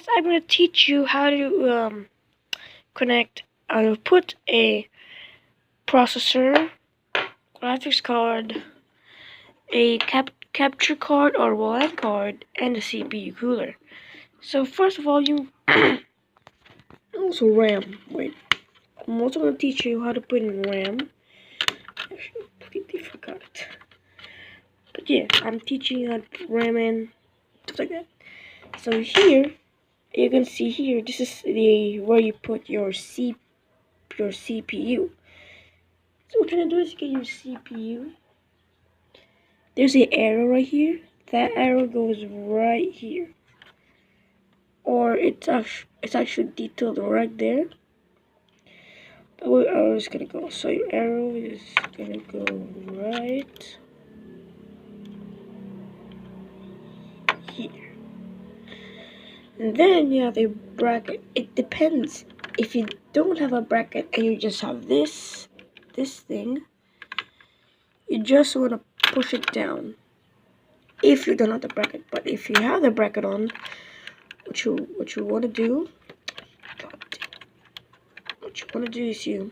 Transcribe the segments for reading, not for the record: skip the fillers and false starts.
Next, I'm going to teach you how to put a processor, graphics card, a capture card or Wlan card, and a CPU cooler. So first of all, you also RAM. Wait, I'm also going to teach you how to put in RAM. I completely forgot it. But yeah, I'm teaching you how to put RAM in, stuff like that. So here, you can see here, this is the where you put your CPU. So what you're gonna do is get your CPU. There's an arrow right here. That arrow goes right here, or it's actually detailed right there. But where arrow is gonna go? So your arrow is gonna go right here, and then you have a bracket. It depends. If you don't have a bracket and you just have this thing, you just want to push it down. If you don't have the bracket, but if you have the bracket on, what you want to do, is you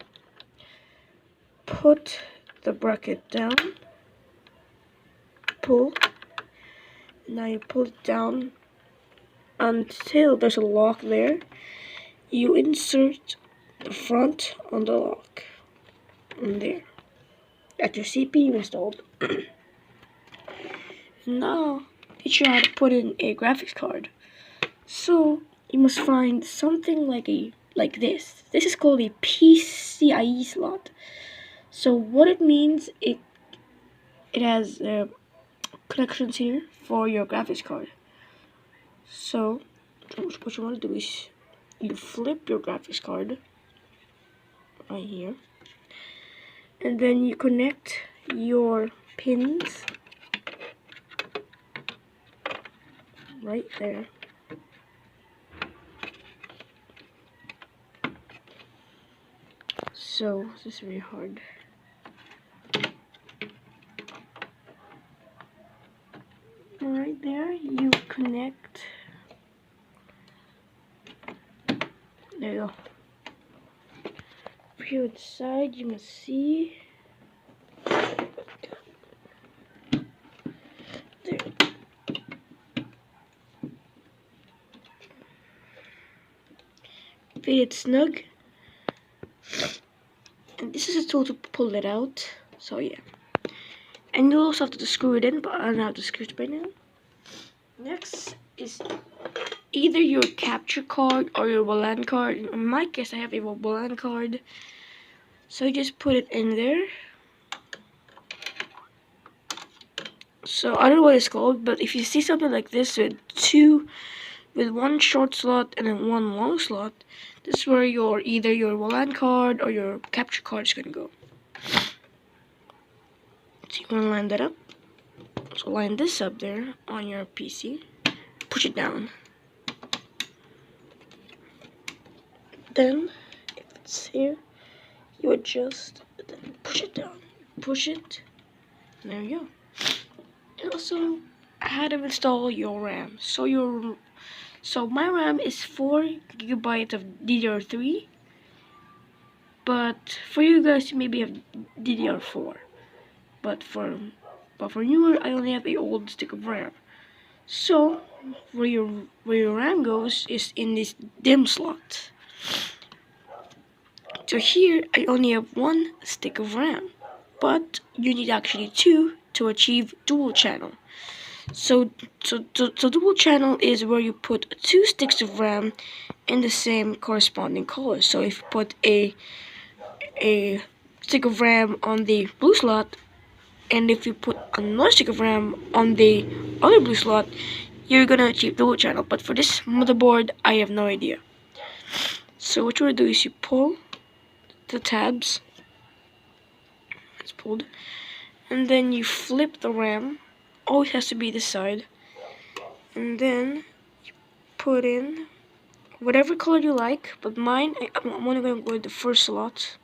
put the bracket down, pull. Now you pull it down until there's a lock there. You insert the front on the lock, and there. That's your CPU installed. Now teach you how to put in a graphics card. So you must find something like this. This is called a PCIe slot. So what it means, it has connections here for your graphics card. So what you want to do is you flip your graphics card right here, and then you connect your pins right there. So this is very hard. Right there, you connect. There you go. Here at the side, you must see. There. Fit it snug. And this is a tool to pull it out. So yeah. And you also have to screw it in, but I don't know how to screw it right now. Next is either your capture card or your Wlan card. In my case, I have a Wlan card. So you just put it in there. So I don't know what it's called, but if you see something like this with one short slot and then one long slot, this is where either your Wlan card or your capture card is gonna go. So you wanna line that up. So line this up there on your PC. Push it down. Then, if it's here, you adjust, then push it down. Push it. And there you go. And also, how to install your RAM. So my RAM is 4 GB of DDR3, but for you guys, you maybe have DDR4. But for newer, I only have a old stick of RAM. So where your RAM goes is in this DIMM slot. So here I only have one stick of RAM, but you need actually two to achieve dual channel. So dual channel is where you put two sticks of RAM in the same corresponding color. So if you put a stick of RAM on the blue slot, and if you put another stick of RAM on the other blue slot, you're gonna achieve dual channel. But for this motherboard, I have no idea. So what you wanna do is you pull the tabs. It's pulled, and then you flip the RAM. Always has to be this side, and then you put in whatever color you like. But mine, I'm only gonna go with the first slot.